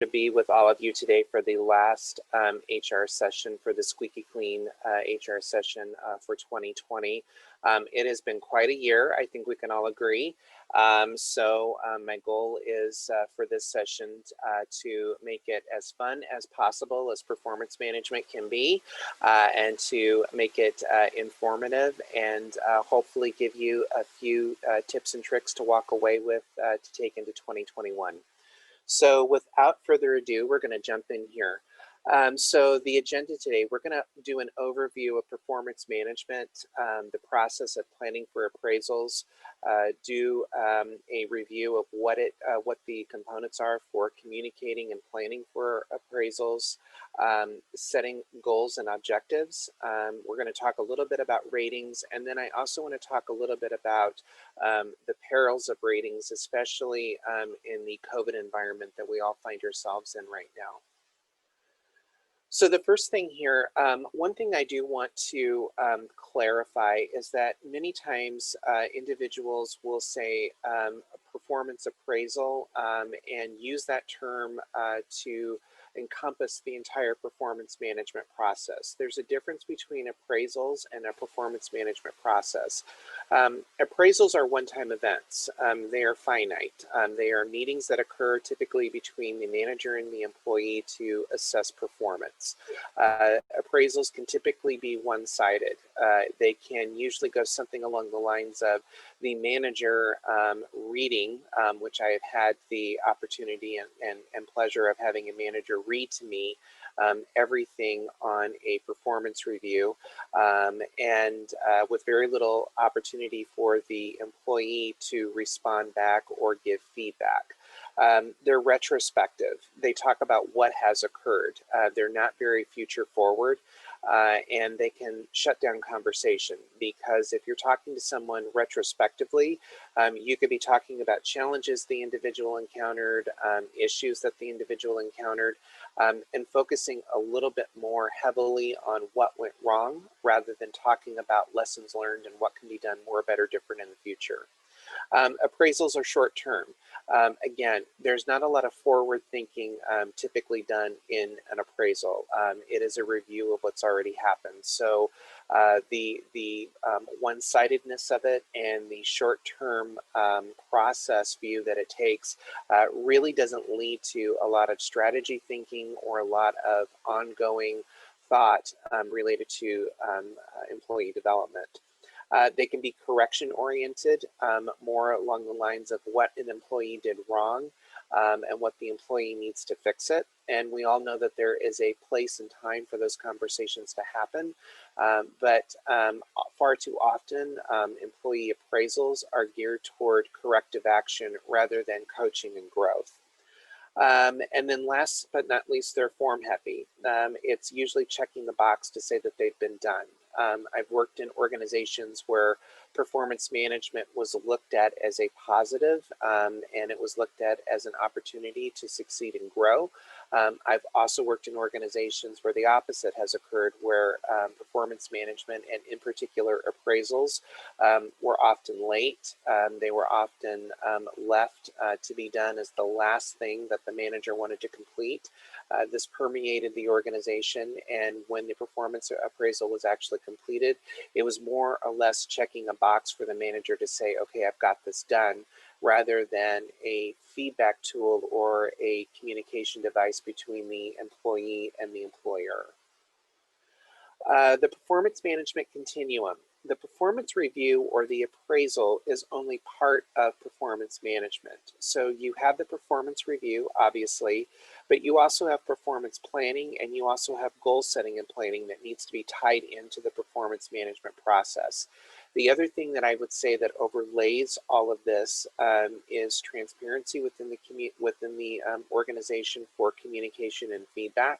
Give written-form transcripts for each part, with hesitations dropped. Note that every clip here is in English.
to be with all of you today for the last HR session for the Squeaky Clean HR session for 2020. It has been quite a year, I think we can all agree. So my goal is for this session to make it as fun as possible as performance management can be, and to make it informative and hopefully give you a few tips and tricks to walk away with to take into 2021. So without further ado, we're going to jump in here. So the agenda today, we're going to do an overview of performance management, the process of planning for appraisals, do a review of what the components are for communicating and planning for appraisals, setting goals and objectives. We're going to talk a little bit about ratings, and then I also want to talk a little bit about the perils of ratings, especially in the COVID environment that we all find ourselves in right now. So the first thing here, one thing I do want to clarify is that many times individuals will say performance appraisal and use that term to encompass the entire performance management process. There's a difference between appraisals and a performance management process. Appraisals are one-time events. They are finite. They are meetings that occur typically between the manager and the employee to assess performance. Appraisals can typically be one-sided. They can usually go something along the lines of the manager reading, which I have had the opportunity and pleasure of having a manager read to me everything on a performance review, and with very little opportunity for the employee to respond back or give feedback. They're retrospective. They talk about what has occurred. They're not very future forward, and they can shut down conversation, because if you're talking to someone retrospectively, you could be talking about challenges the individual encountered, issues that the individual encountered, and focusing a little bit more heavily on what went wrong rather than talking about lessons learned and what can be done more, better, different in the future. Appraisals are short term. Again, there's not a lot of forward thinking typically done in an appraisal. It is a review of what's already happened. So the one-sidedness of it and the short-term process view that it takes really doesn't lead to a lot of strategy thinking or a lot of ongoing thought related to employee development. They can be correction oriented, more along the lines of what an employee did wrong and what the employee needs to fix it. And we all know that there is a place and time for those conversations to happen. But far too often, employee appraisals are geared toward corrective action rather than coaching and growth. And then last but not least, they're form heavy. It's usually checking the box to say that they've been done. I've worked in organizations where performance management was looked at as a positive, and it was looked at as an opportunity to succeed and grow. I've also worked in organizations where the opposite has occurred, where performance management and in particular appraisals were often late. They were often left to be done as the last thing that the manager wanted to complete. This permeated the organization, and when the performance appraisal was actually completed, it was more or less checking a box for the manager to say, okay, I've got this done, rather than a feedback tool or a communication device between the employee and the employer. The performance management continuum. The performance review or the appraisal is only part of performance management. So you have the performance review, obviously, but you also have performance planning, and you also have goal setting and planning that needs to be tied into the performance management process. The other thing that I would say that overlays all of this is transparency within the organization for communication and feedback.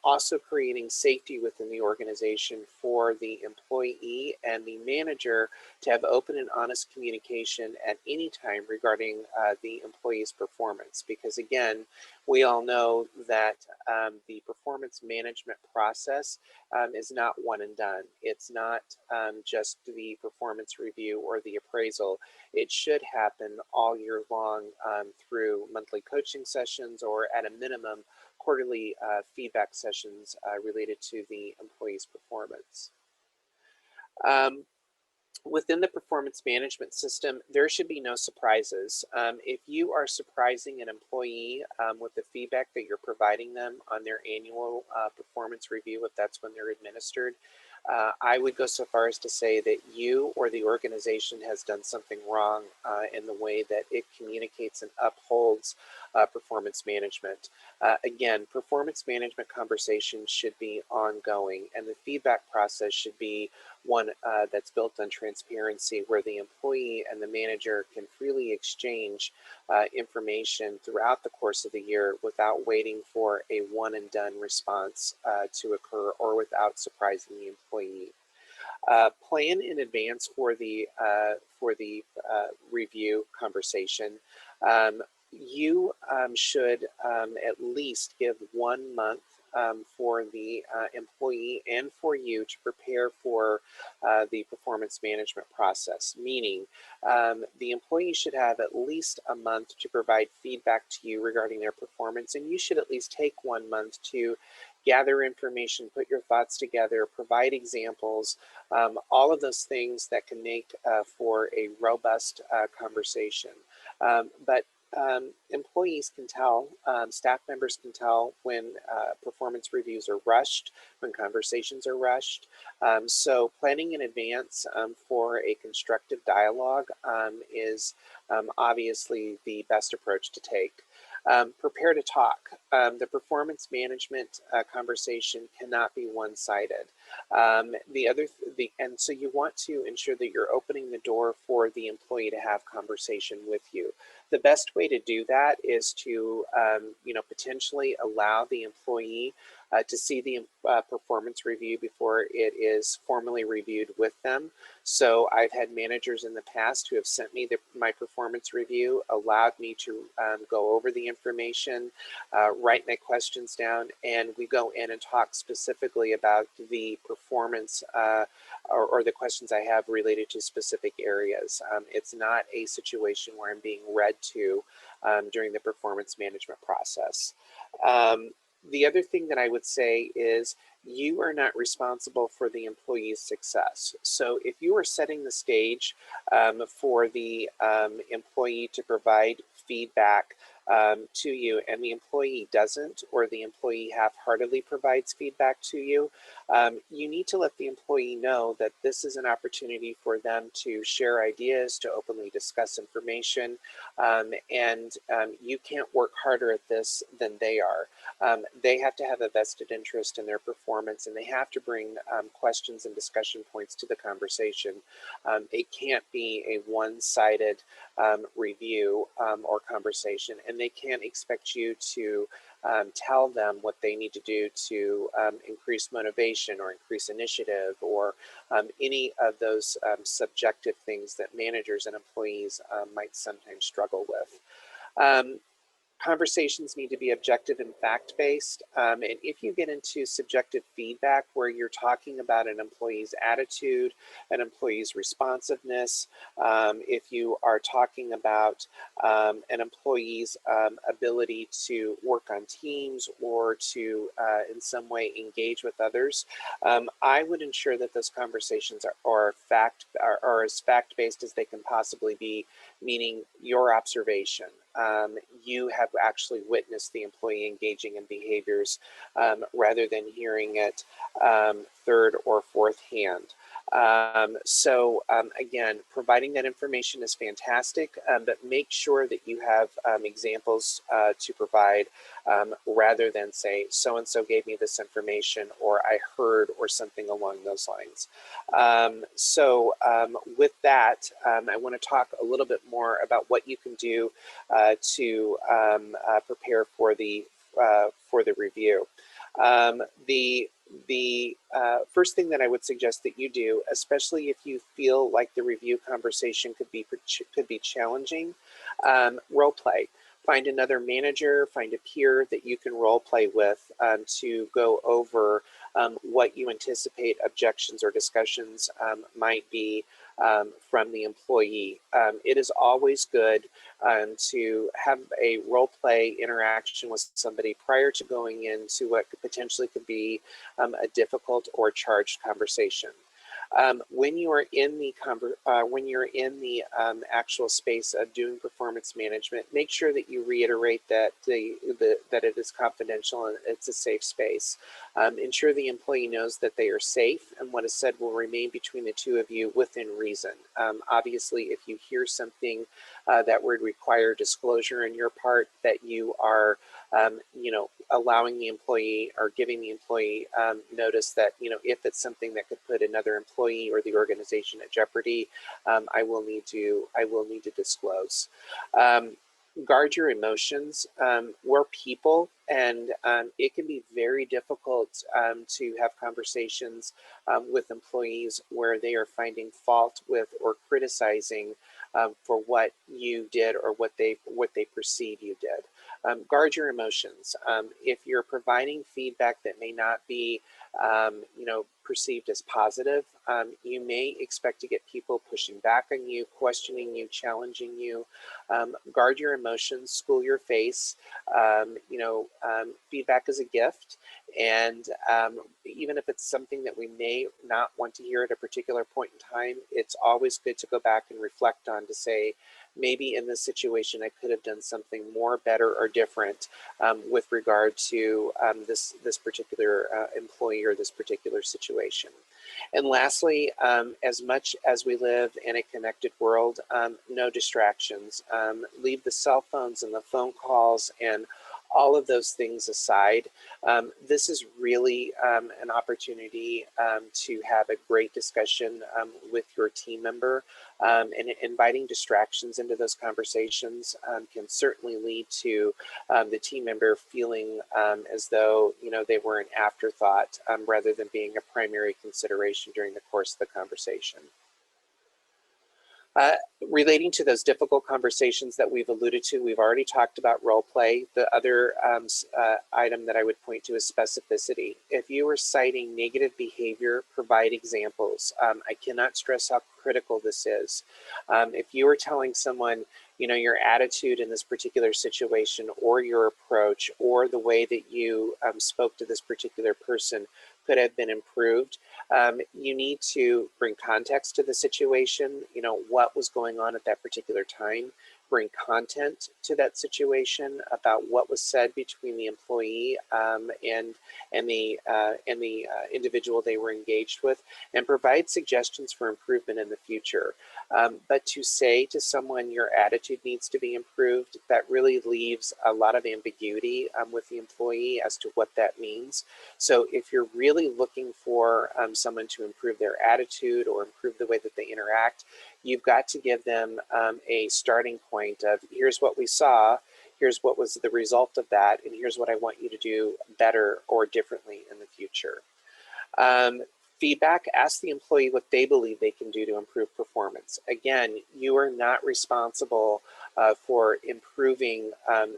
Also creating safety within the organization for the employee and the manager to have open and honest communication at any time regarding the employee's performance. Because again, We all know that the performance management process is not one and done. It's not just the performance review or the appraisal. It should happen all year long through monthly coaching sessions, or at a minimum, quarterly feedback sessions related to the employee's performance. Within the performance management system, there should be no surprises. If you are surprising an employee with the feedback that you're providing them on their annual performance review, if that's when they're administered, I would go so far as to say that you or the organization has done something wrong in the way that it communicates and upholds performance management. Again, performance management conversations should be ongoing, and the feedback process should be one that's built on transparency, where the employee and the manager can freely exchange information throughout the course of the year without waiting for a one and done response to occur, or without surprising the employee. Plan in advance for the review conversation. You should at least give 1 month for the employee and for you to prepare for the performance management process, meaning the employee should have at least a month to provide feedback to you regarding their performance, and you should at least take 1 month to gather information, put your thoughts together, provide examples, all of those things that can make for a robust conversation. But employees can tell, staff members can tell when performance reviews are rushed, when conversations are rushed. So planning in advance for a constructive dialogue is obviously the best approach to take. Prepare to talk. The performance management conversation cannot be one-sided. And so you want to ensure that you're opening the door for the employee to have conversation with you. The best way to do that is to, potentially allow the employee to see the performance review before it is formally reviewed with them. So I've had managers in the past who have sent me my performance review, allowed me to go over the information, write my questions down, and we go in and talk specifically about the performance or the questions I have related to specific areas. It's not a situation where I'm being read to during the performance management process. The other thing that I would say is you are not responsible for the employee's success. So if you are setting the stage for the employee to provide feedback to you, and the employee doesn't, or the employee half-heartedly provides feedback to you, you need to let the employee know that this is an opportunity for them to share ideas, to openly discuss information, and you can't work harder at this than they are. They have to have a vested interest in their performance, and they have to bring questions and discussion points to the conversation. It can't be a one-sided review or conversation, and they can't expect you to tell them what they need to do to increase motivation or increase initiative, or any of those subjective things that managers and employees might sometimes struggle with. Conversations need to be objective and fact-based. And if you get into subjective feedback where you're talking about an employee's attitude, an employee's responsiveness, if you are talking about an employee's ability to work on teams, or to in some way engage with others, I would ensure that those conversations are as fact-based as they can possibly be, meaning your observation. You have actually witnessed the employee engaging in behaviors rather than hearing it third or fourth hand. Again, providing that information is fantastic, but make sure that you have examples to provide rather than say, so-and-so gave me this information, or I heard, or something along those lines. With that, I want to talk a little bit more about what you can do to prepare for the review. The first thing that I would suggest that you do, especially if you feel like the review conversation could be challenging, role play. Find another manager, find a peer that you can role play with to go over what you anticipate objections or discussions might be from the employee. It is always good to have a role play interaction with somebody prior to going into what potentially could be a difficult or charged conversation. When you are in the actual space of doing performance management, make sure that you reiterate that that it is confidential and it's a safe space. Ensure the employee knows that they are safe and what is said will remain between the two of you within reason. Obviously, if you hear something that would require disclosure on your part, that you are allowing the employee or giving the employee notice that, if it's something that could put another employee or the organization at jeopardy, I will need to disclose. Guard your emotions. We're people, and it can be very difficult to have conversations with employees where they are finding fault with or criticizing for what you did or what they perceive you did. Guard your emotions. If you're providing feedback that may not be, perceived as positive, you may expect to get people pushing back on you, questioning you, challenging you. Guard your emotions, school your face. Feedback is a gift, and even if it's something that we may not want to hear at a particular point in time, it's always good to go back and reflect on to say, maybe in this situation I could have done something more, better, or different with regard to this particular employee or this particular situation. And lastly, as much as we live in a connected world, no distractions. Leave the cell phones and the phone calls and all of those things aside. This is really an opportunity to have a great discussion with your team member, and inviting distractions into those conversations can certainly lead to the team member feeling as though they were an afterthought rather than being a primary consideration during the course of the conversation. Relating to those difficult conversations that we've alluded to, we've already talked about role play. The other item that I would point to is specificity. If you are citing negative behavior, provide examples. I cannot stress how critical this is. If you are telling someone, your attitude in this particular situation or your approach or the way that you spoke to this particular person could have been improved, you need to bring context to the situation, what was going on at that particular time, bring content to that situation about what was said between the employee and the individual they were engaged with, and provide suggestions for improvement in the future. But to say to someone your attitude needs to be improved, that really leaves a lot of ambiguity with the employee as to what that means. So if you're really looking for someone to improve their attitude or improve the way that they interact, you've got to give them a starting point of, here's what we saw, here's what was the result of that, and here's what I want you to do better or differently in the future. Feedback, ask the employee what they believe they can do to improve performance. Again, you are not responsible for improving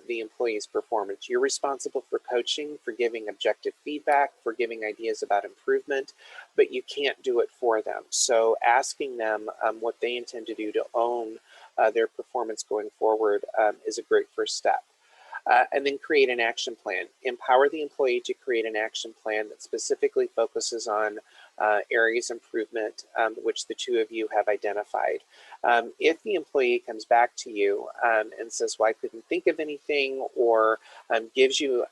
the employee's performance. You're responsible for coaching, for giving objective feedback, for giving ideas about improvement, but you can't do it for them. So asking them what they intend to do to own their performance going forward is a great first step. And then create an action plan. Empower the employee to create an action plan that specifically focuses on areas of improvement which the two of you have identified. If the employee comes back to you and says, well, I couldn't think of anything, or gives you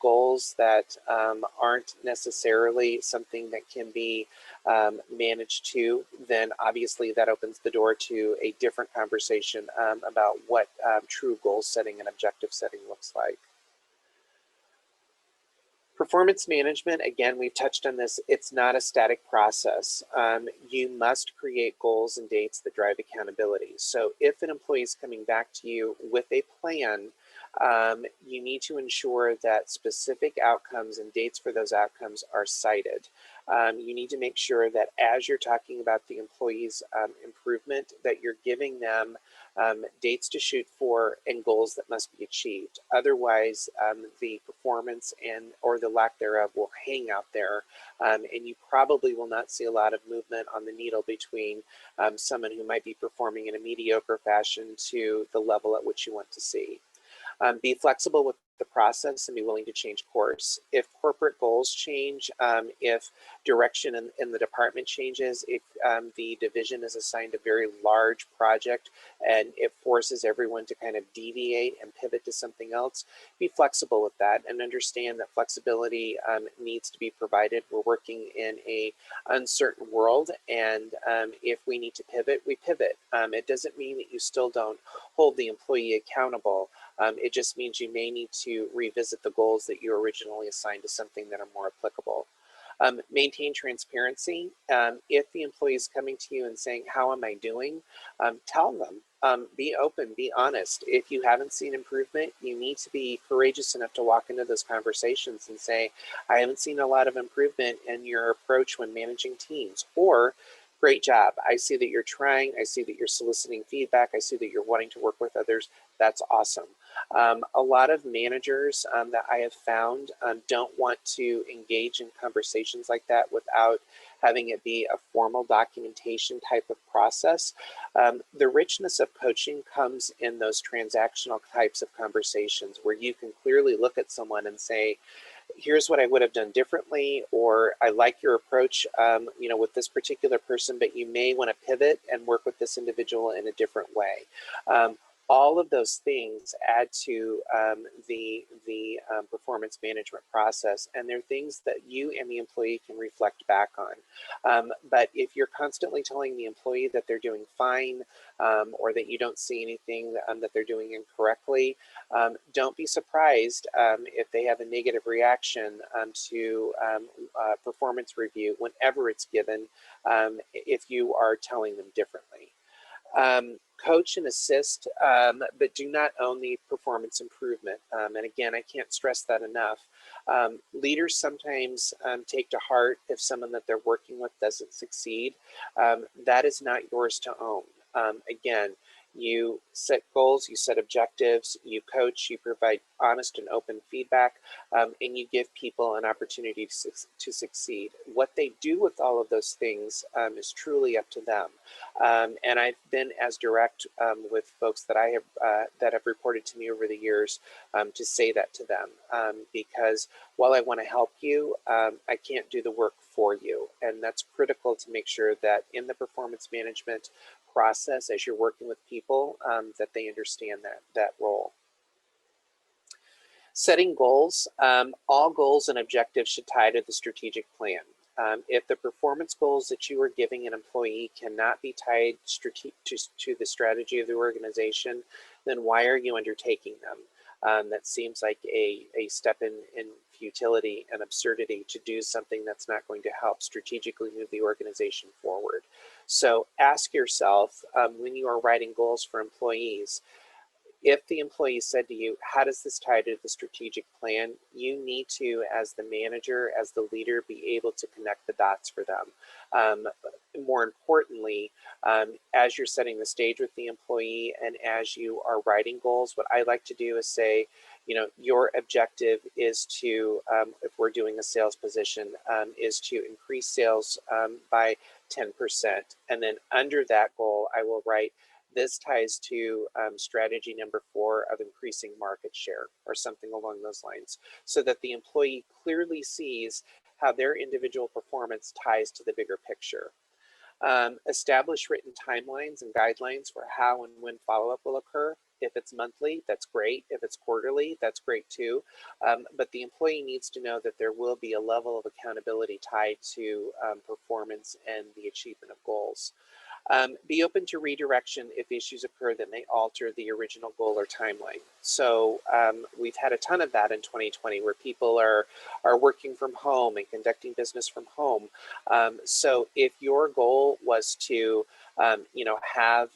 goals that aren't necessarily something that can be managed to, then obviously that opens the door to a different conversation about what true goal setting and objective setting looks like. Performance management, again, we've touched on this, it's not a static process. You must create goals and dates that drive accountability. So if an employee is coming back to you with a plan, you need to ensure that specific outcomes and dates for those outcomes are cited. You need to make sure that as you're talking about the employee's improvement, that you're giving them dates to shoot for, and goals that must be achieved. Otherwise, the performance or the lack thereof will hang out there, and you probably will not see a lot of movement on the needle between someone who might be performing in a mediocre fashion to the level at which you want to see. Be flexible with the process and be willing to change course. If corporate goals change, if direction in the department changes, if the division is assigned a very large project and it forces everyone to kind of deviate and pivot to something else, be flexible with that and understand that flexibility needs to be provided. We're working in a uncertain world, and if we need to pivot, we pivot. It doesn't mean that you still don't hold the employee accountable. It just means you may need to revisit the goals that you originally assigned to something that are more applicable. Maintain transparency. If the employee is coming to you and saying, how am I doing? Tell them. Be open, be honest. If you haven't seen improvement, you need to be courageous enough to walk into those conversations and say, I haven't seen a lot of improvement in your approach when managing teams. Or, great job. I see that you're trying. I see that you're soliciting feedback. I see that you're wanting to work with others. That's awesome. A lot of managers that I have found don't want to engage in conversations like that without having it be a formal documentation type of process. The richness of coaching comes in those transactional types of conversations where you can clearly look at someone and say, here's what I would have done differently, or I like your approach, with this particular person, but you may want to pivot and work with this individual in a different way. All of those things add to the performance management process, and they're things that you and the employee can reflect back on. But if you're constantly telling the employee that they're doing fine, or that you don't see anything that they're doing incorrectly, don't be surprised if they have a negative reaction to performance review whenever it's given, if you are telling them differently. Coach and assist, but do not own the performance improvement. And again, I can't stress that enough. Leaders sometimes take to heart if someone that they're working with doesn't succeed. That is not yours to own. Again, you set goals, you set objectives, you coach, you provide honest and open feedback, and you give people an opportunity to succeed. What they do with all of those things is truly up to them. And I've been as direct with folks that I have reported to me over the years to say that to them, because while I want to help you, I can't do the work for you, and that's critical to make sure that in the performance management process, as you're working with people, that they understand that role. Setting goals. All goals and objectives should tie to the strategic plan. If the performance goals that you are giving an employee cannot be tied to the strategy of the organization, then why are you undertaking them? That seems like a step in futility and absurdity to do something that's not going to help strategically move the organization forward. So ask yourself, when you are writing goals for employees, if the employee said to you, how does this tie to the strategic plan? You need to, as the manager, as the leader, be able to connect the dots for them. More importantly, as you're setting the stage with the employee and as you are writing goals, what I like to do is say, your objective is to, if we're doing a sales position, is to increase sales by 10%. And then under that goal, I will write, this ties to strategy number 4 of increasing market share, or something along those lines, so that the employee clearly sees how their individual performance ties to the bigger picture. Establish written timelines and guidelines for how and when follow-up will occur. If it's monthly, that's great. If it's quarterly, that's great too. But the employee needs to know that there will be a level of accountability tied to performance and the achievement of goals. Be open to redirection if issues occur that may alter the original goal or timeline. So we've had a ton of that in 2020 where people are working from home and conducting business from home. So if your goal was to you know, have,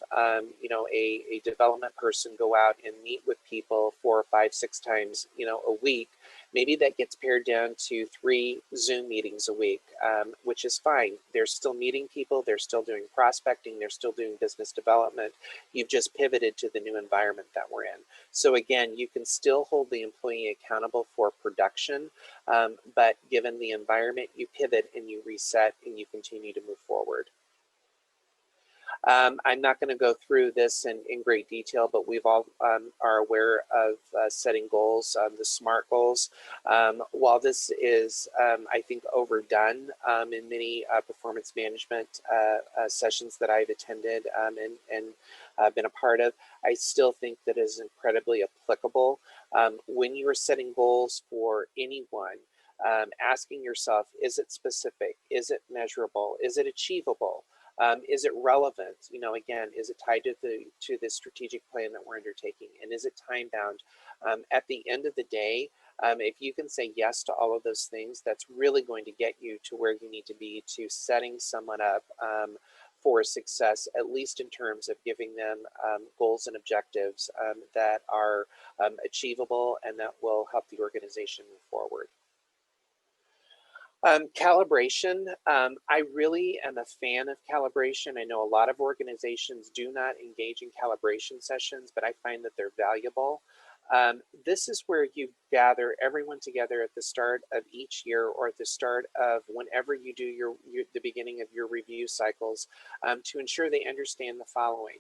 you know, a development person go out and meet with people 4, 5, 6 times, you know, a week. Maybe that gets pared down to 3 Zoom meetings a week, which is fine. They're still meeting people, they're still doing prospecting, they're still doing business development. You've just pivoted to the new environment that we're in. So again, you can still hold the employee accountable for production, but given the environment, you pivot and you reset and you continue to move forward. I'm not going to go through this in great detail, but we've all are aware of setting goals, the SMART goals. While this is, I think, overdone in many performance management sessions that I've attended and been a part of, I still think that is incredibly applicable. When you are setting goals for anyone, asking yourself, is it specific? Is it measurable? Is it achievable? Is it relevant? You know, again, is it tied to the strategic plan that we're undertaking? And is it time bound? At the end of the day, if you can say yes to all of those things, that's really going to get you to where you need to be to setting someone up for success, at least in terms of giving them goals and objectives that are achievable and that will help the organization move forward. Calibration, I really am a fan of calibration. I know a lot of organizations do not engage in calibration sessions, but I find that they're valuable. This is where you gather everyone together at the start of each year or at the start of whenever you do the beginning of your review cycles to ensure they understand the following.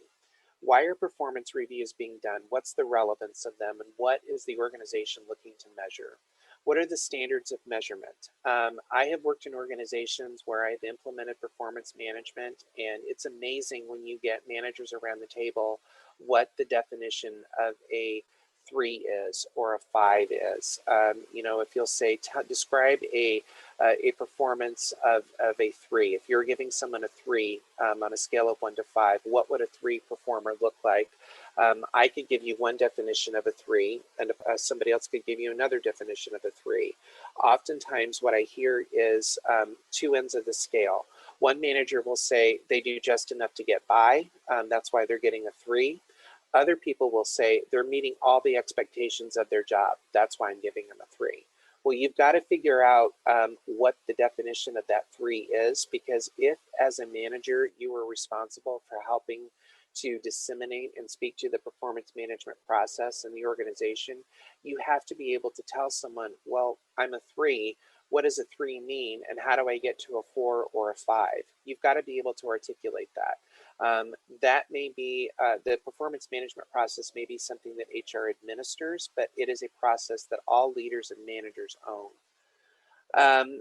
Why are performance reviews being done? What's the relevance of them? And what is the organization looking to measure? What are the standards of measurement? I have worked in organizations where I've implemented performance management, and it's amazing when you get managers around the table what the definition of a 3 is or a 5 is. You know, if you'll say, describe a performance of a 3. If you're giving someone a 3 on a scale of 1 to 5, what would a 3 performer look like? I could give you one definition of a 3, and somebody else could give you another definition of a 3. Oftentimes what I hear is 2 ends of the scale. One manager will say they do just enough to get by, that's why they're getting a 3. Other people will say they're meeting all the expectations of their job, that's why I'm giving them a 3. Well, you've got to figure out what the definition of that 3 is, because if as a manager you are responsible for helping to disseminate and speak to the performance management process in the organization, you have to be able to tell someone, well, I'm a 3, what does a 3 mean, and how do I get to a 4 or a 5? You've got to be able to articulate that. That may be, the performance management process may be something that HR administers, but it is a process that all leaders and managers own.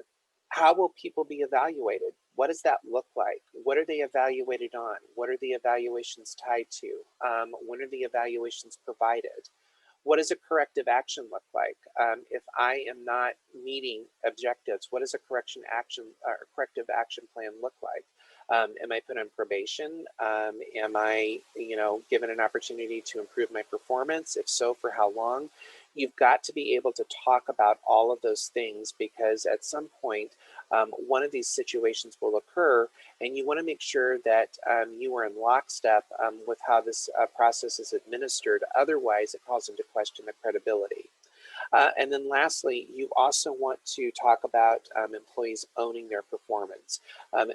How will people be evaluated? What does that look like? What are they evaluated on? What are the evaluations tied to? When are the evaluations provided? What does a corrective action look like? If I am not meeting objectives, what does a corrective action plan look like? Am I put on probation? Am I, you know, given an opportunity to improve my performance? If so, for how long? You've got to be able to talk about all of those things, because at some point, one of these situations will occur, and you want to make sure that you are in lockstep with how this process is administered. Otherwise, it calls into question the credibility. And then lastly, you also want to talk about employees owning their performance,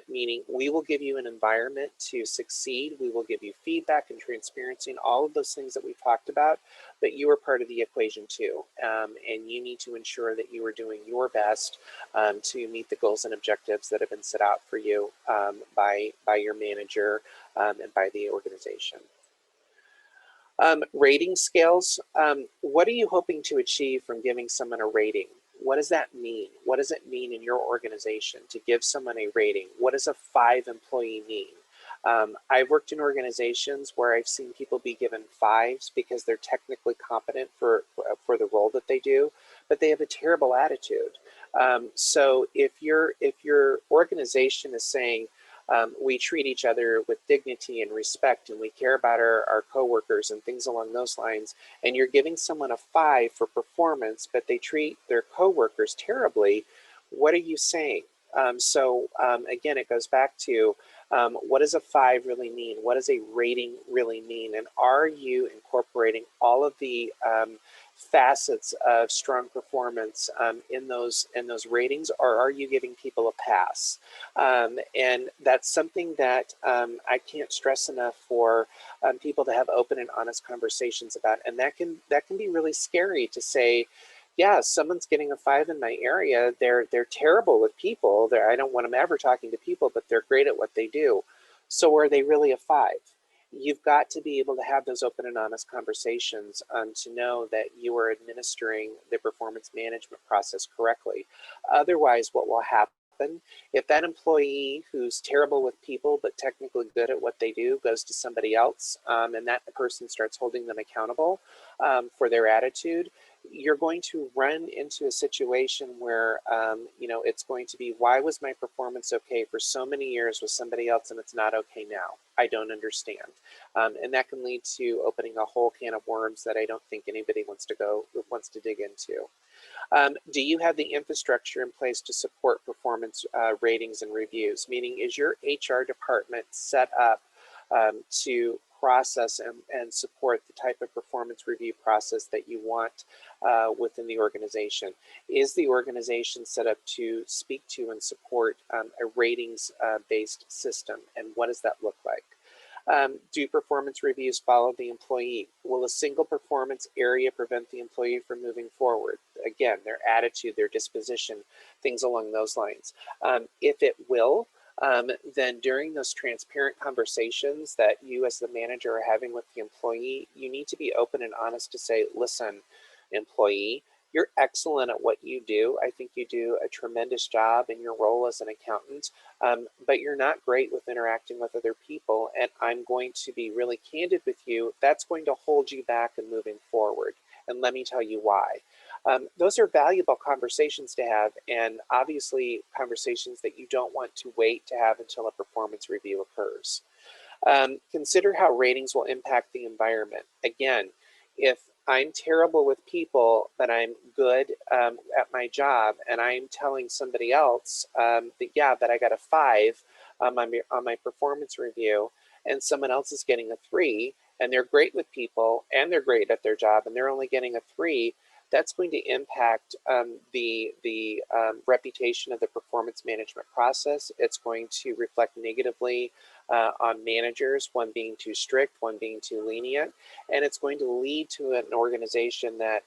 meaning we will give you an environment to succeed. We will give you feedback and transparency and all of those things that we've talked about, but you are part of the equation too. And you need to ensure that you are doing your best to meet the goals and objectives that have been set out for you by your manager and by the organization. Rating scales. What are you hoping to achieve from giving someone a rating? What does that mean? What does it mean in your organization to give someone a rating? What does a 5 employee mean? I've worked in organizations where I've seen people be given 5s because they're technically competent for the role that they do, but they have a terrible attitude. So if your organization is saying, we treat each other with dignity and respect, and we care about our coworkers and things along those lines, and you're giving someone a 5 for performance, but they treat their coworkers terribly, what are you saying? Again, it goes back to what does a 5 really mean? What does a rating really mean? And are you incorporating all of the facets of strong performance in those ratings, or are you giving people a pass? And that's something that I can't stress enough for people to have open and honest conversations about. And that can be really scary to say, yeah, someone's getting a 5 in my area. They're terrible with people. I don't want them ever talking to people, but they're great at what they do. So are they really a 5? You've got to be able to have those open and honest conversations to know that you are administering the performance management process correctly. Otherwise, what will happen if that employee who's terrible with people but technically good at what they do goes to somebody else and that person starts holding them accountable for their attitude, you're going to run into a situation where it's going to be, why was my performance okay for so many years with somebody else and it's not okay now? I don't understand. And that can lead to opening a whole can of worms that I don't think anybody wants to dig into. Do you have the infrastructure in place to support performance ratings and reviews? Meaning, is your HR department set up to process and support the type of performance review process that you want within the organization? Is the organization set up to speak to and support a ratings-based system? And what does that look like? Do performance reviews follow the employee? Will a single performance area prevent the employee from moving forward? Again, their attitude, their disposition, things along those lines. If it will, then during those transparent conversations that you as the manager are having with the employee, you need to be open and honest to say, listen, employee, you're excellent at what you do. I think you do a tremendous job in your role as an accountant, but you're not great with interacting with other people. And I'm going to be really candid with you. That's going to hold you back in moving forward. And let me tell you why. Those are valuable conversations to have, and obviously conversations that you don't want to wait to have until a performance review occurs. Consider how ratings will impact the environment. Again, if I'm terrible with people, but I'm good at my job, and I'm telling somebody else that I got a 5 on my performance review, and someone else is getting a 3, and they're great with people, and they're great at their job, and they're only getting a 3, that's going to impact the reputation of the performance management process. It's going to reflect negatively on managers, one being too strict, one being too lenient, and it's going to lead to an organization that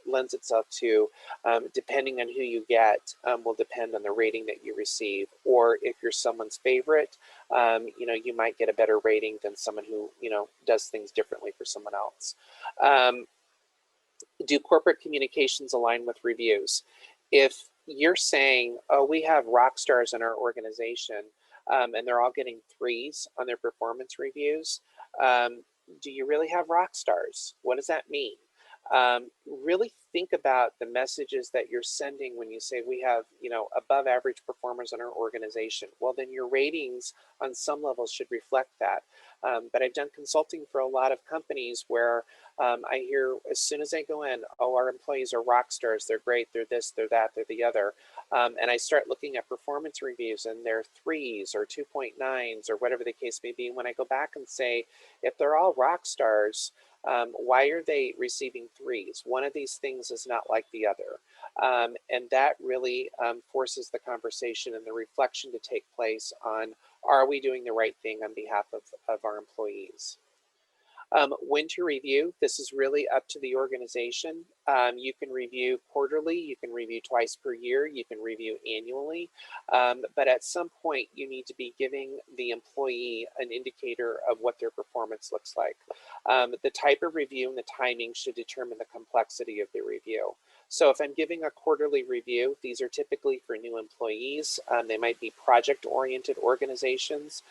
lends itself to, depending on who you get, will depend on the rating that you receive. Or if you're someone's favorite, you might get a better rating than someone who does things differently for someone else. Do corporate communications align with reviews? If you're saying, oh, we have rock stars in our organization and they're all getting 3s on their performance reviews, do you really have rock stars? What does that mean? Really think about the messages that you're sending when you say we have, above average performers in our organization. Well, then your ratings on some levels should reflect that. But I've done consulting for a lot of companies where I hear as soon as I go in, oh, our employees are rock stars. They're great. They're this, they're that, they're the other. And I start looking at performance reviews and they're 3s or 2.9s or whatever the case may be. When I go back and say, if they're all rock stars, why are they receiving 3s? One of these things is not like the other. And that really forces the conversation and the reflection to take place on, are we doing the right thing on behalf of our employees? When to review, this is really up to the organization. You can review quarterly, you can review twice per year, you can review annually, but at some point you need to be giving the employee an indicator of what their performance looks like. The type of review and the timing should determine the complexity of the review. So if I'm giving a quarterly review, these are typically for new employees. They might be project-oriented organizations.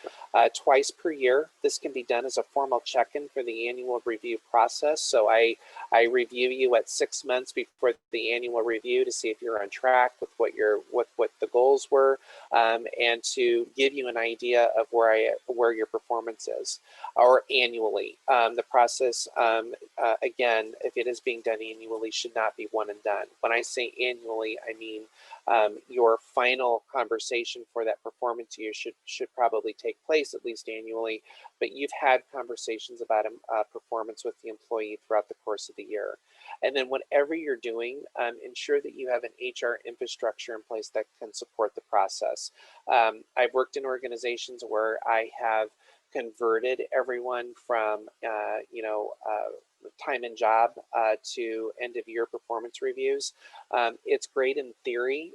Twice per year, this can be done as a formal check-in for the annual review process. So I review you at 6 months before the annual review to see if you're on track with what the goals were, and to give you an idea of where your performance is. Or annually, the process again, if it is being done annually, should not be one and done. When I say annually, I mean your final conversation for that performance year should probably take place at least annually, but you've had conversations about performance with the employee throughout the course of the year. And then whatever you're doing, ensure that you have an HR infrastructure in place that can support the process. I've worked in organizations where I have converted everyone from, time and job to end of year performance reviews. It's great in theory,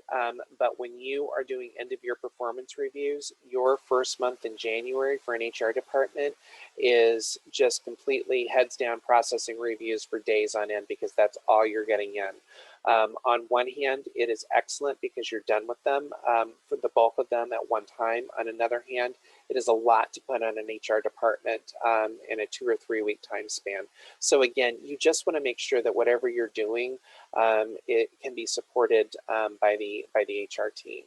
but when you are doing end of year performance reviews, your first month in January for an HR department is just completely heads down processing reviews for days on end because that's all you're getting in. On one hand, it is excellent because you're done with them for the bulk of them at one time. On another hand, it is a lot to put on an HR department in a 2 or 3 week time span. So again, you just want to make sure that whatever you're doing, it can be supported by the HR team.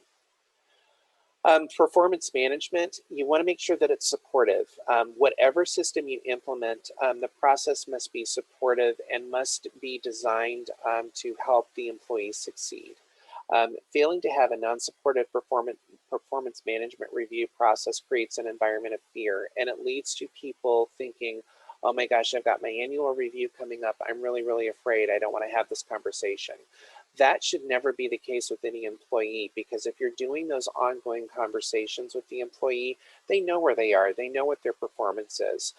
Performance management, you want to make sure that it's supportive. Whatever system you implement, the process must be supportive and must be designed to help the employees succeed. Failing to have a non-supportive performance management review process creates an environment of fear, and it leads to people thinking, oh my gosh, I've got my annual review coming up. I'm really, really afraid. I don't want to have this conversation. That should never be the case with any employee, because if you're doing those ongoing conversations with the employee, they know where they are. They know what their performance is.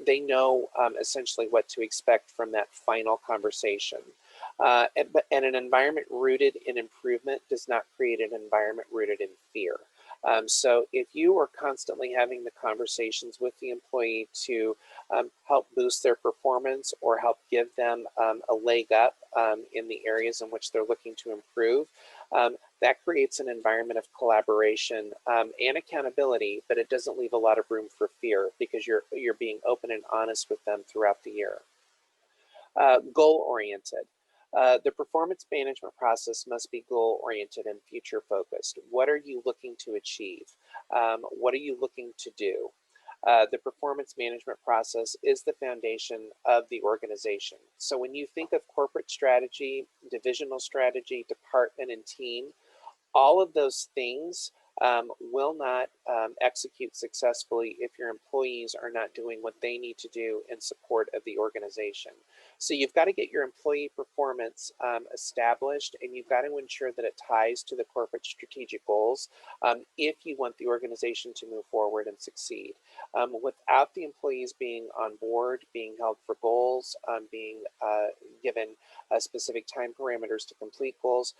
They know essentially what to expect from that final conversation. And an environment rooted in improvement does not create an environment rooted in fear. So if you are constantly having the conversations with the employee to help boost their performance or help give them a leg up in the areas in which they're looking to improve, that creates an environment of collaboration and accountability, but it doesn't leave a lot of room for fear because you're being open and honest with them throughout the year. Goal-oriented. The performance management process must be goal-oriented and future-focused. What are you looking to achieve? What are you looking to do? The performance management process is the foundation of the organization. So when you think of corporate strategy, divisional strategy, department, and team, all of those things will not execute successfully if your employees are not doing what they need to do in support of the organization. So you've got to get your employee performance established, and you've got to ensure that it ties to the corporate strategic goals if you want the organization to move forward and succeed. Without the employees being on board, being held for goals, being given specific time parameters to complete goals,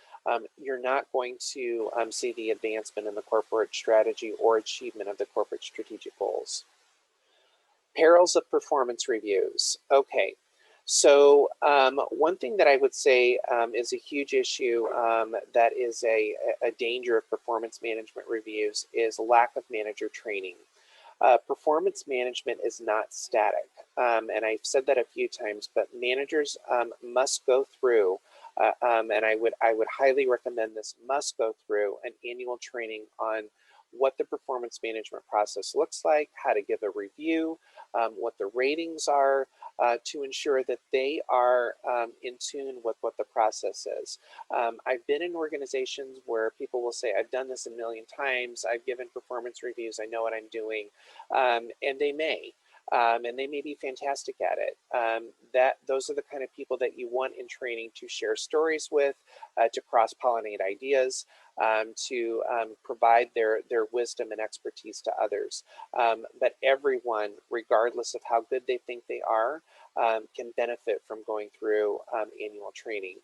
you're not going to see the advancement in the corporate strategy or achievement of the corporate strategic goals. Perils of performance reviews. Okay, so one thing that I would say is a huge issue that is a danger of performance management reviews is lack of manager training. Performance management is not static, and I've said that a few times, but managers must go through, and I would highly recommend this, must go through an annual training on what the performance management process looks like, how to give a review, what the ratings are, to ensure that they are in tune with what the process is. I've been in organizations where people will say, I've done this a million times, I've given performance reviews, I know what I'm doing, and they may. And they may be fantastic at it. Those are the kind of people that you want in training to share stories with, to cross-pollinate ideas, to provide their wisdom and expertise to others. But everyone, regardless of how good they think they are, can benefit from going through annual training.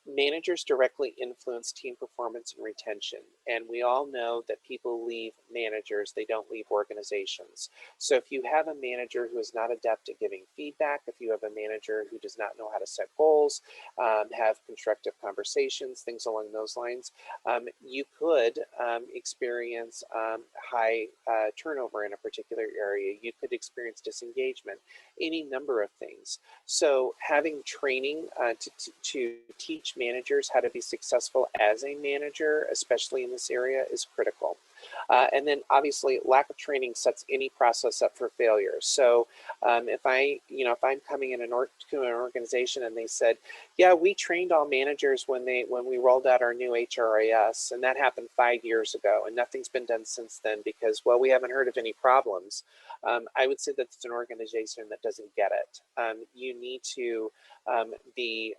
Managers directly influence team performance and retention. And we all know that people leave managers, they don't leave organizations. So if you have a manager who is not adept at giving feedback, if you have a manager who does not know how to set goals, have constructive conversations, things along those lines, you could experience high turnover in a particular area. You could experience disengagement, any number of things. So having training to teach managers how to be successful as a manager, especially in this area, is critical. And then obviously lack of training sets any process up for failure. So if I'm coming in to an organization and they said, yeah, we trained all managers when we rolled out our new HRIS, and that happened 5 years ago, and nothing's been done since then because, well, we haven't heard of any problems. I would say that it's an organization that doesn't get it. You need to be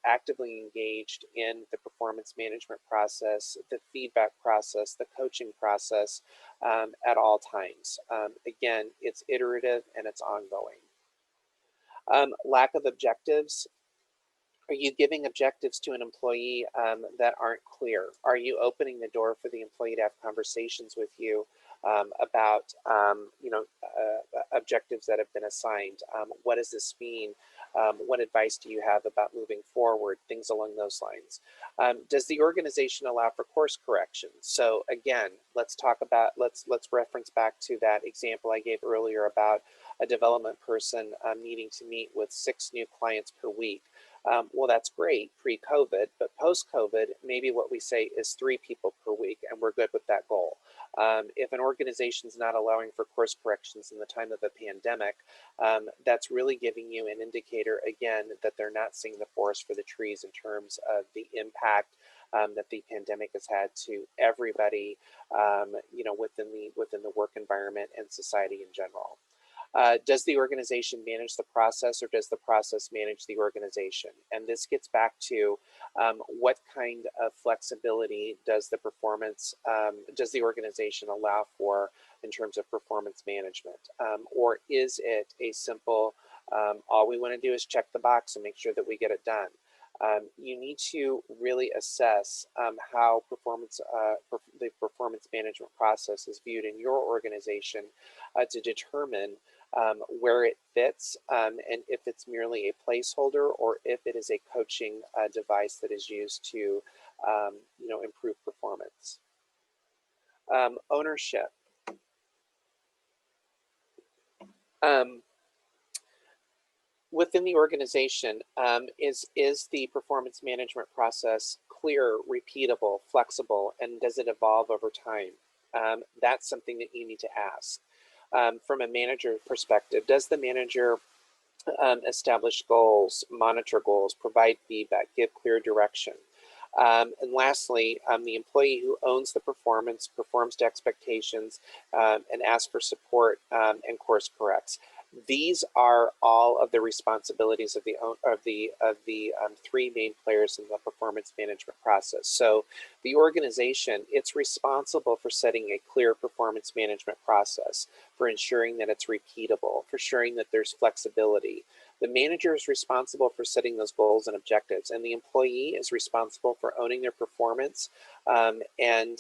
actively engaged in the performance management process, the feedback process, the coaching process at all times. Again, it's iterative and it's ongoing. Lack of objectives. Are you giving objectives to an employee that aren't clear? Are you opening the door for the employee to have conversations with you about objectives that have been assigned? What does this mean? What advice do you have about moving forward? Things along those lines. Does the organization allow for course corrections? So again, let's reference back to that example I gave earlier about a development person needing to meet with 6 new clients per week. Well, that's great pre-COVID, but post-COVID, maybe what we say is 3 people per week, and we're good with that goal. If an organization is not allowing for course corrections in the time of a pandemic, that's really giving you an indicator, again, that they're not seeing the forest for the trees in terms of the impact that the pandemic has had to everybody, within the work environment and society in general. Does the organization manage the process, or does the process manage the organization? And this gets back to what kind of flexibility does the organization allow for in terms of performance management? Or is it a simple, all we want to do is check the box and make sure that we get it done? You need to really assess how the performance management process is viewed in your organization to determine where it fits, and if it's merely a placeholder or if it is a coaching device that is used to improve performance. Ownership. Within the organization, is the performance management process clear, repeatable, flexible, and does it evolve over time? That's something that you need to ask. From a manager perspective, does the manager establish goals, monitor goals, provide feedback, give clear direction? And lastly, the employee who owns the performance, performs to expectations, and asks for support and course corrects. These are all of the responsibilities of the 3 main players in the performance management process. So the organization, it's responsible for setting a clear performance management process, for ensuring that it's repeatable, for ensuring that there's flexibility. The manager is responsible for setting those goals and objectives, and the employee is responsible for owning their performance and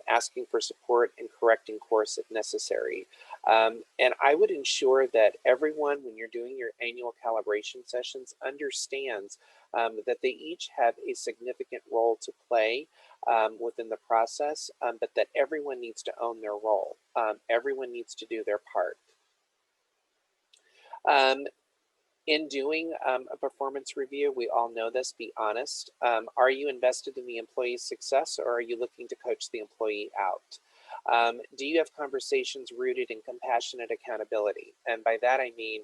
asking for support and correcting course if necessary. And I would ensure that everyone, when you're doing your annual calibration sessions, understands that they each have a significant role to play within the process, but that everyone needs to own their role. Everyone needs to do their part. In doing a performance review, we all know this, be honest. Are you invested in the employee's success, or are you looking to coach the employee out? Do you have conversations rooted in compassionate accountability? And by that I mean,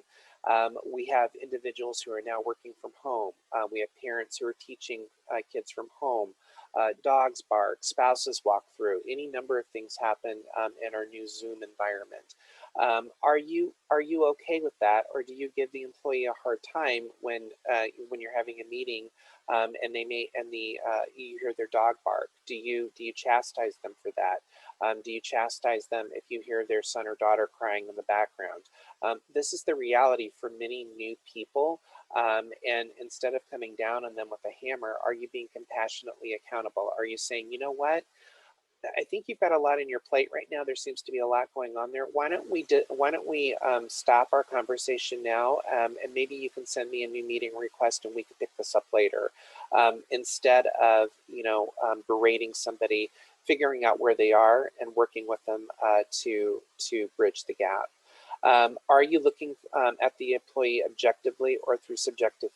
we have individuals who are now working from home. We have parents who are teaching kids from home. Dogs bark, spouses walk through, any number of things happen in our new Zoom environment. Are you okay with that, or do you give the employee a hard time when you're having a meeting and you hear their dog bark? Do you chastise them for that? Do you chastise them if you hear their son or daughter crying in the background? This is the reality for many new people. And instead of coming down on them with a hammer, are you being compassionately accountable? Are you saying, you know what? I think you've got a lot on your plate right now. There seems to be a lot going on there. Why don't we stop our conversation now, and maybe you can send me a new meeting request, and we can pick this up later, instead of berating somebody, figuring out where they are and working with them to bridge the gap. Are you looking at the employee objectively or through subjective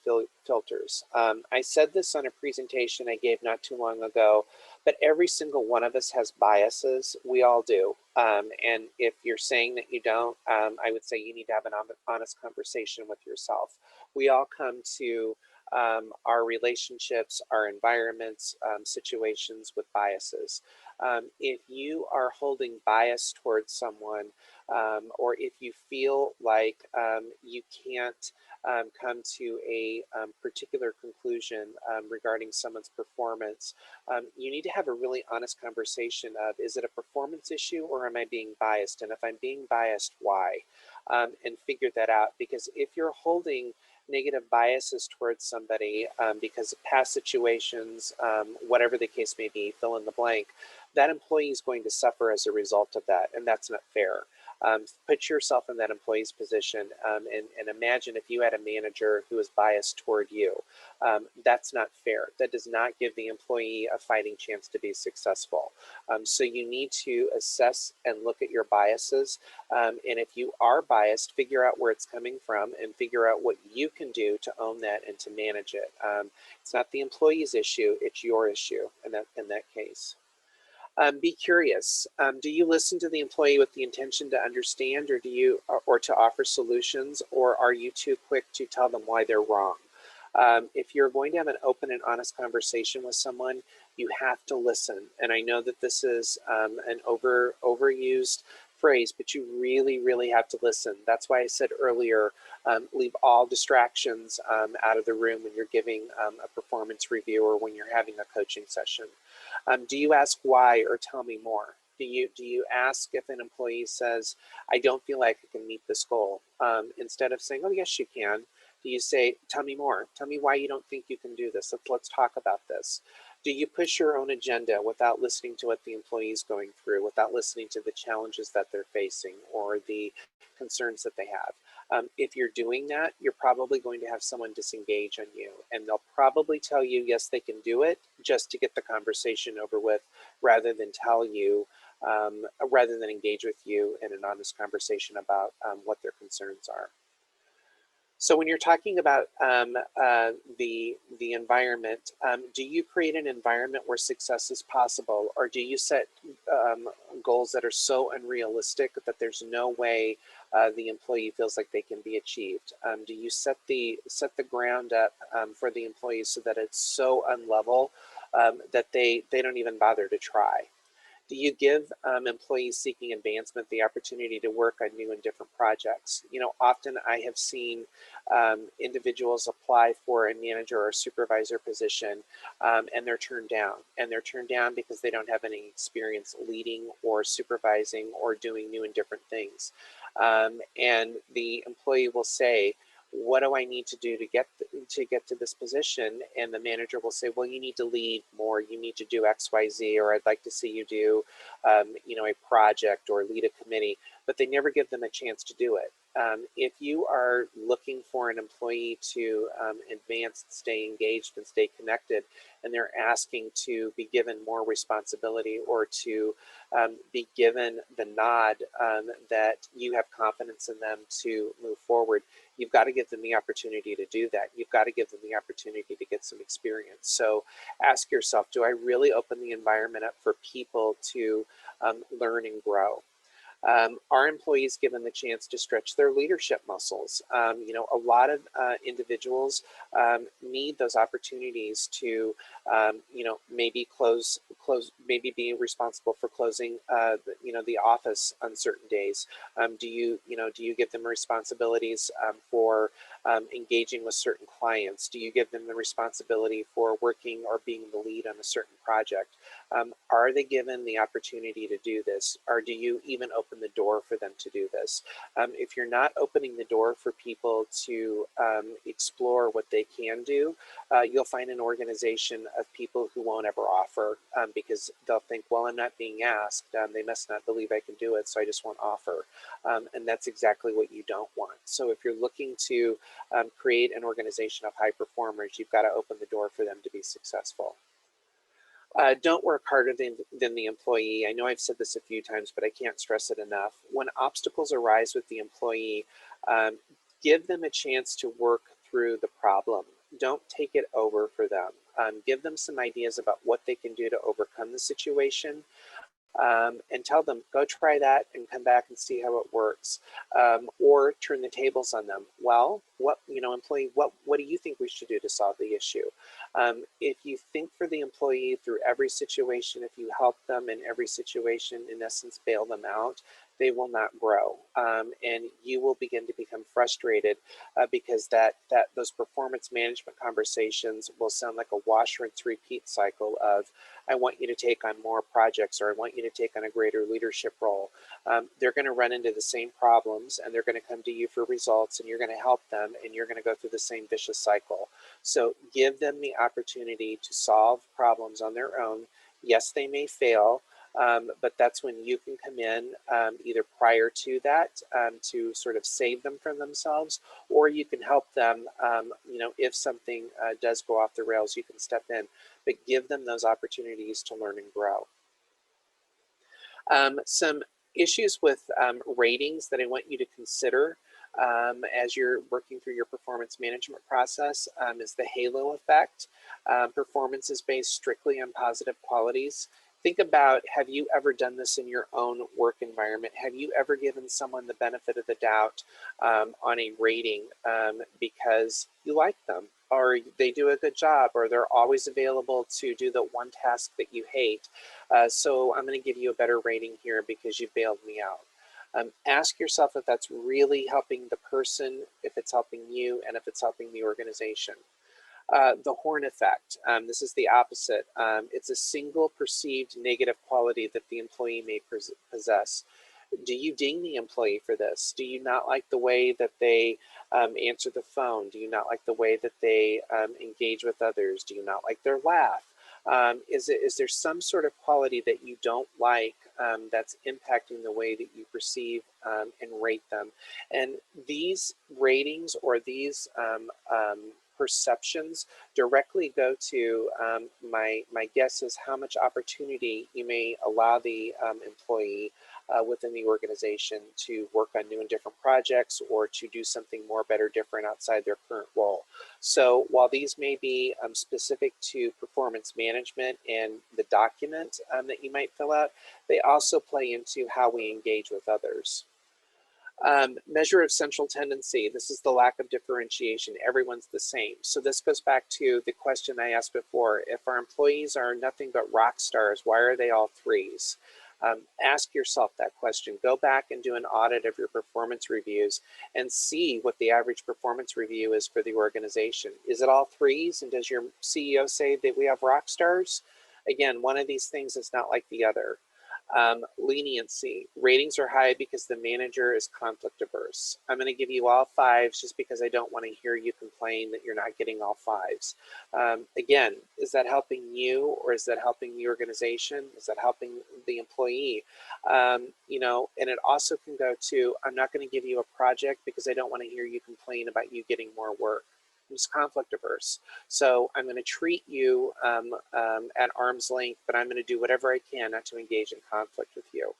filters? I said this on a presentation I gave not too long ago, but every single one of us has biases. We all do. And if you're saying that you don't, I would say you need to have an honest conversation with yourself. We all come to our relationships, our environments, situations with biases. If you are holding bias towards someone, or if you feel like you can't come to a particular conclusion regarding someone's performance, you need to have a really honest conversation of, is it a performance issue or am I being biased? And if I'm being biased, why? And figure that out, because if you're holding negative biases towards somebody because of past situations, whatever the case may be, fill in the blank, that employee is going to suffer as a result of that, and that's not fair. Put yourself in that employee's position and imagine if you had a manager who is biased toward you. That's not fair. That does not give the employee a fighting chance to be successful. So you need to assess and look at your biases. And if you are biased, figure out where it's coming from and figure out what you can do to own that and to manage it. It's not the employee's issue, it's your issue in that case. Be curious. Do you listen to the employee with the intention to understand, or to offer solutions, or are you too quick to tell them why they're wrong? If you're going to have an open and honest conversation with someone, you have to listen. And I know that this is an overused phrase, but you really, really have to listen. That's why I said earlier, leave all distractions out of the room when you're giving a performance review or when you're having a coaching session. Do you ask why or tell me more? Do you ask if an employee says, I don't feel like I can meet this goal? Instead of saying, oh, yes, you can. Do you say, tell me more? Tell me why you don't think you can do this. Let's talk about this. Do you push your own agenda without listening to what the employee is going through, without listening to the challenges that they're facing or the concerns that they have? If you're doing that, you're probably going to have someone disengage on you, and they'll probably tell you, yes, they can do it, just to get the conversation over with, rather than tell you, rather than engage with you in an honest conversation about what their concerns are. So when you're talking about the environment, do you create an environment where success is possible, or do you set goals that are so unrealistic that there's no way the employee feels like they can be achieved? Do you set the ground up for the employees so that it's so unlevel that they don't even bother to try? Do you give employees seeking advancement the opportunity to work on new and different projects? You know, often I have seen individuals apply for a manager or supervisor position and they're turned down. And they're turned down because they don't have any experience leading or supervising or doing new and different things. And the employee will say, what do I need to do to get to this position? And the manager will say, well, you need to lead more, you need to do X, Y, Z, or I'd like to see you do, you know, a project or lead a committee, but they never give them a chance to do it. If you are looking for an employee to advance, stay engaged, and stay connected, and they're asking to be given more responsibility or to be given the nod that you have confidence in them to move forward, you've got to give them the opportunity to do that. You've got to give them the opportunity to get some experience. So ask yourself, do I really open the environment up for people to learn and grow? Are employees given the chance to stretch their leadership muscles? You know, a lot of individuals need those opportunities to, you know, maybe maybe be responsible for closing, you know, the office on certain days. Do you give them responsibilities for engaging with certain clients? Do you give them the responsibility for working or being the lead on a certain project? Are they given the opportunity to do this? Or do you even open the door for them to do this? If you're not opening the door for people to explore what they can do, you'll find an organization of people who won't ever offer because they'll think, well, I'm not being asked. They must not believe I can do it, so I just won't offer. And that's exactly what you don't want. So if you're looking to create an organization of high performers, you've got to open the door for them to be successful. Don't work harder than the employee. I know I've said this a few times, but I can't stress it enough. When obstacles arise with the employee, um, give them a chance to work through the problem. Don't take it over for them. Give them some ideas about what they can do to overcome the situation, and tell them, go try that and come back and see how it works. Or turn the tables on them. Well, employee, what do you think we should do to solve the issue? If you think for the employee through every situation, if you help them in every situation, in essence, bail them out, they will not grow, and you will begin to become frustrated because those performance management conversations will sound like a wash, rinse, repeat cycle of, I want you to take on more projects, or I want you to take on a greater leadership role. They're going to run into the same problems, and they're going to come to you for results, and you're going to help them, and you're going to go through the same vicious cycle. So give them the opportunity to solve problems on their own. Yes, they may fail, but that's when you can come in either prior to that to sort of save them from themselves, or you can help them, if something does go off the rails, you can step in, but give them those opportunities to learn and grow. Some issues with ratings that I want you to consider as you're working through your performance management process is the halo effect. Performance is based strictly on positive qualities. Think about, have you ever done this in your own work environment? Have you ever given someone the benefit of the doubt on a rating because you like them, or they do a good job, or they're always available to do the one task that you hate? So I'm going to give you a better rating here because you bailed me out. Ask yourself if that's really helping the person, if it's helping you, and if it's helping the organization. The horn effect. This is the opposite. It's a single perceived negative quality that the employee may possess. Do you ding the employee for this? Do you not like the way that they answer the phone? Do you not like the way that they engage with others? Do you not like their laugh? Is there some sort of quality that you don't like that's impacting the way that you perceive and rate them? And these ratings, or these perceptions, directly go to my guess is how much opportunity you may allow the employee within the organization to work on new and different projects, or to do something more, better, different outside their current role. So while these may be specific to performance management and the document that you might fill out, they also play into how we engage with others. Measure of central tendency. This is the lack of differentiation. Everyone's the same. So this goes back to the question I asked before. If our employees are nothing but rock stars, why are they all threes? Ask yourself that question. Go back and do an audit of your performance reviews and see what the average performance review is for the organization. Is it all threes? And does your CEO say that we have rock stars? Again, one of these things is not like the other. Leniency. Ratings are high because the manager is conflict averse. I'm going to give you all fives just because I don't want to hear you complain that you're not getting all fives. Again, is that helping you, or is that helping the organization? Is that helping the employee? And it also can go to, I'm not going to give you a project because I don't want to hear you complain about you getting more work. I'm just conflict averse. So I'm going to treat you at arm's length, but I'm going to do whatever I can not to engage in conflict with you.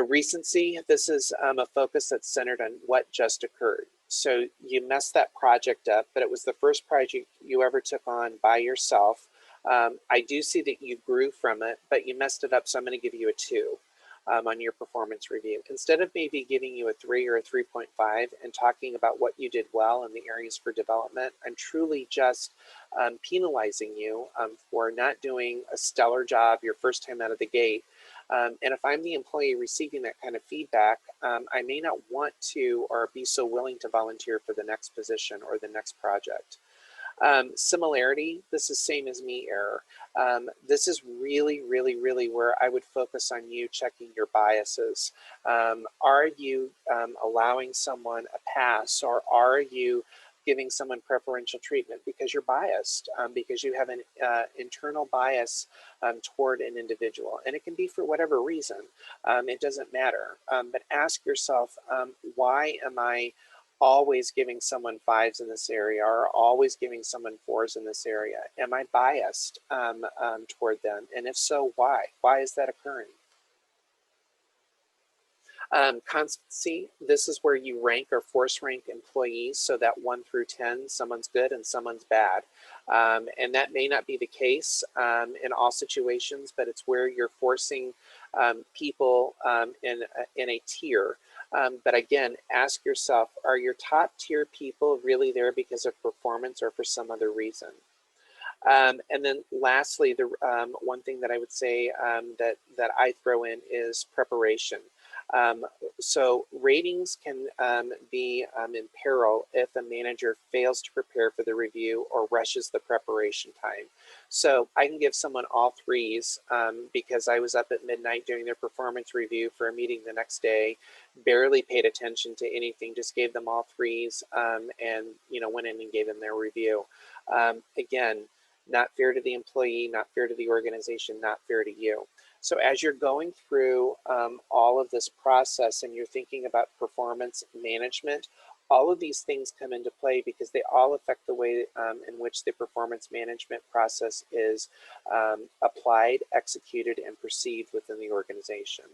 Recency, this is a focus that's centered on what just occurred. So you messed that project up, but it was the first project you ever took on by yourself. I do see that you grew from it, but you messed it up, so I'm going to give you a 2. On your performance review. Instead of maybe giving you a 3 or a 3.5 and talking about what you did well and the areas for development, I'm truly just penalizing you for not doing a stellar job your first time out of the gate. And if I'm the employee receiving that kind of feedback, I may not want to or be so willing to volunteer for the next position or the next project. Similarity, this is same as me error. This is really, really, really where I would focus on you checking your biases. Are you allowing someone a pass, or are you giving someone preferential treatment because you're biased, because you have an internal bias toward an individual? And it can be for whatever reason. It doesn't matter. But ask yourself, why am I always giving someone 5s in this area or always giving someone 4s in this area? Am I biased toward them? And if so, why? Why is that occurring? Constancy, this is where you rank or force rank employees so that 1 through 10, someone's good and someone's bad. And that may not be the case in all situations, but it's where you're forcing people in a tier. But again, ask yourself, are your top tier people really there because of performance or for some other reason? And then lastly, the one thing that I would say that I throw in is preparation. So ratings can be in peril if a manager fails to prepare for the review or rushes the preparation time. So I can give someone all 3s because I was up at midnight doing their performance review for a meeting the next day, barely paid attention to anything, just gave them all 3s and went in and gave them their review. Again, not fair to the employee, not fair to the organization, not fair to you. So as you're going through all of this process and you're thinking about performance management, all of these things come into play because they all affect the way in which the performance management process is applied, executed, and perceived within the organization.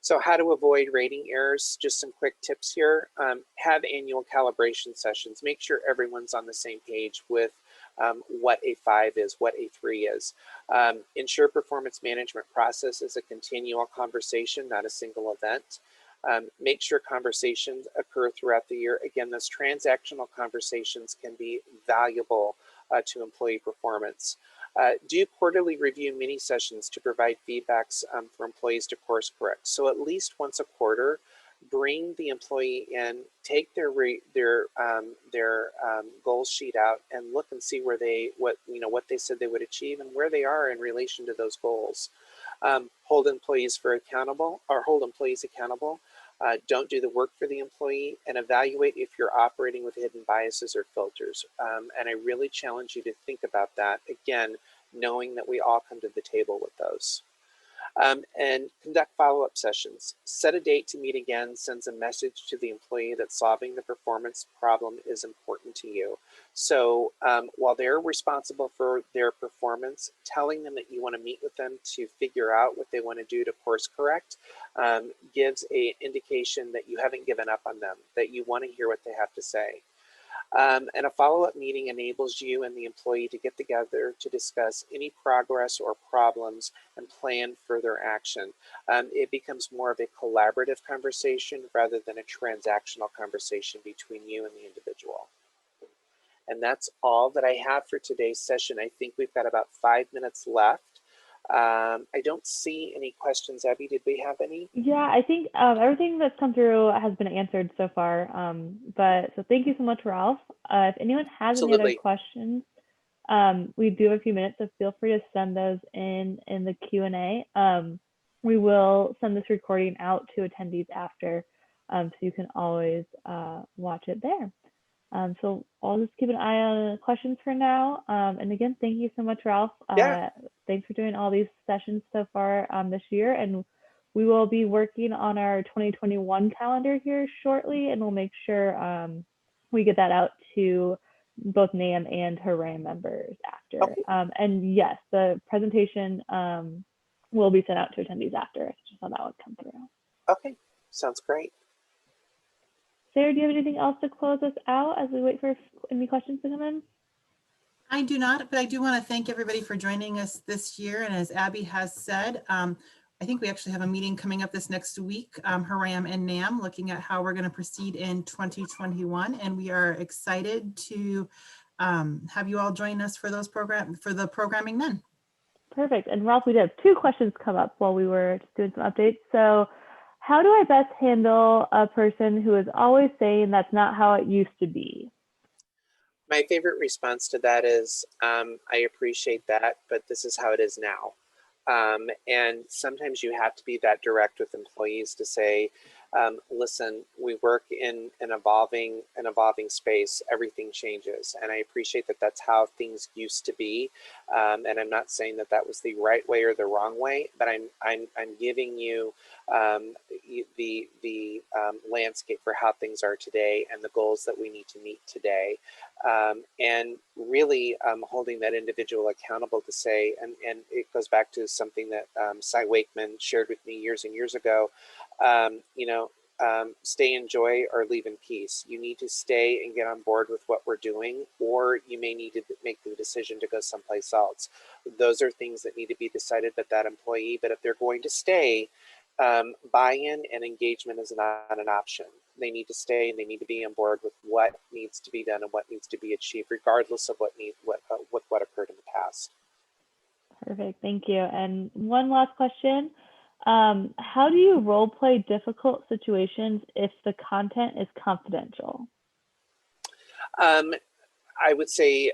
So how to avoid rating errors, just some quick tips here. Have annual calibration sessions. Make sure everyone's on the same page with what a 5 is, what a 3 is. Ensure performance management process is a continual conversation, not a single event. Make sure conversations occur throughout the year. Again, those transactional conversations can be valuable to employee performance. Do quarterly review mini sessions to provide feedbacks for employees to course correct. So at least once a quarter, bring the employee in, take their goal sheet out, and look and see where what they said they would achieve and where they are in relation to those goals. Hold employees accountable. Don't do the work for the employee, and evaluate if you're operating with hidden biases or filters. And I really challenge you to think about that, again, knowing that we all come to the table with those. And conduct follow-up sessions. Set a date to meet again, sends a message to the employee that solving the performance problem is important to you. So while they're responsible for their performance, telling them that you want to meet with them to figure out what they want to do to course correct gives an indication that you haven't given up on them, that you want to hear what they have to say. And a follow-up meeting enables you and the employee to get together to discuss any progress or problems and plan further action. It becomes more of a collaborative conversation rather than a transactional conversation between you and the individual. And that's all that I have for today's session. I think we've got about 5 minutes left. I don't see any questions. Abby, did we have any? Yeah, I think everything that's come through has been answered so far. So thank you so much, Ralph. If anyone has any other questions, we do have a few minutes, so feel free to send those in the Q&A. We will send this recording out to attendees after, so you can always watch it there. So I'll just keep an eye on questions for now. And again, thank you so much, Ralph. Thanks for doing all these sessions so far this year. And we will be working on our 2021 calendar here shortly, and we'll make sure we get that out to both NAM and HRAM members after. Okay. And yes, the presentation will be sent out to attendees after. I just saw that one come through. Okay, sounds great. Sarah, do you have anything else to close us out as we wait for any questions to come in? I do not, but I do want to thank everybody for joining us this year. And as Abby has said, I think we actually have a meeting coming up this next week, HRAM and NAM, looking at how we're going to proceed in 2021. And we are excited to have you all join us for the programming then. Perfect. And Ralph, we did have 2 questions come up while we were just doing some updates. So how do I best handle a person who is always saying that's not how it used to be? My favorite response to that is, I appreciate that, but this is how it is now. And sometimes you have to be that direct with employees to say, listen, we work in an evolving space. Everything changes, and I appreciate that that's how things used to be. And I'm not saying that that was the right way or the wrong way, but I'm giving you the landscape for how things are today and the goals that we need to meet today, and really holding that individual accountable to say, and it goes back to something that Cy Wakeman shared with me years and years ago. You know, stay in joy or leave in peace. You need to stay and get on board with what we're doing, or you may need to make the decision to go someplace else. Those are things that need to be decided by that employee. But if they're going to stay, buy-in and engagement is not an option. They need to stay and they need to be on board with what needs to be done and what needs to be achieved, regardless of what occurred in the past. Perfect, thank you. And one last question. How do you role play difficult situations if the content is confidential? I would say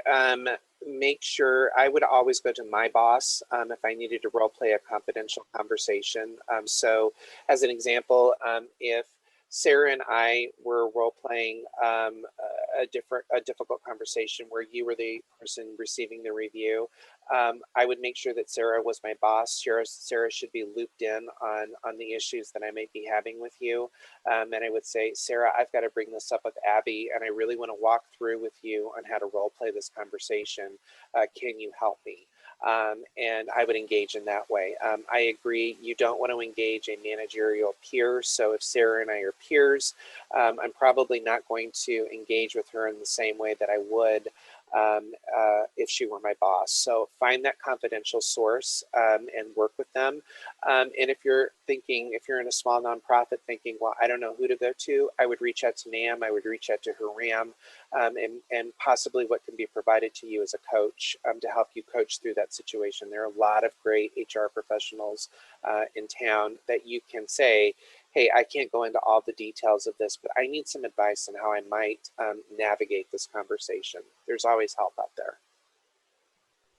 make sure, I would always go to my boss if I needed to role play a confidential conversation. So as an example, if Sarah and I were role playing a difficult conversation where you were the person receiving the review, I would make sure that Sarah was my boss. Sarah should be looped in on the issues that I might be having with you. And I would say, Sarah, I've got to bring this up with Abby, and I really want to walk through with you on how to role play this conversation. Can you help me? And I would engage in that way. I agree, you don't want to engage a managerial peer. So if Sarah and I are peers, I'm probably not going to engage with her in the same way that I would if she were my boss. So find that confidential source and work with them. And if you're in a small nonprofit thinking, well, I don't know who to go to, I would reach out to NAM, I would reach out to Haram, and possibly what can be provided to you as a coach to help you coach through that situation. There are a lot of great HR professionals in town that you can say, hey, I can't go into all the details of this, but I need some advice on how I might navigate this conversation. There's always help out there.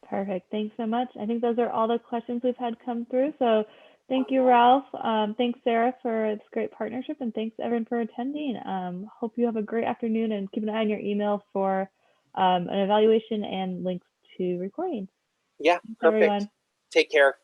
Perfect. Thanks so much. I think those are all the questions we've had come through. So thank you, Ralph. Thanks, Sarah, for this great partnership, and thanks everyone for attending. Hope you have a great afternoon, and keep an eye on your email for an evaluation and links to recordings. Yeah, Thanks, perfect. everyone. Take care.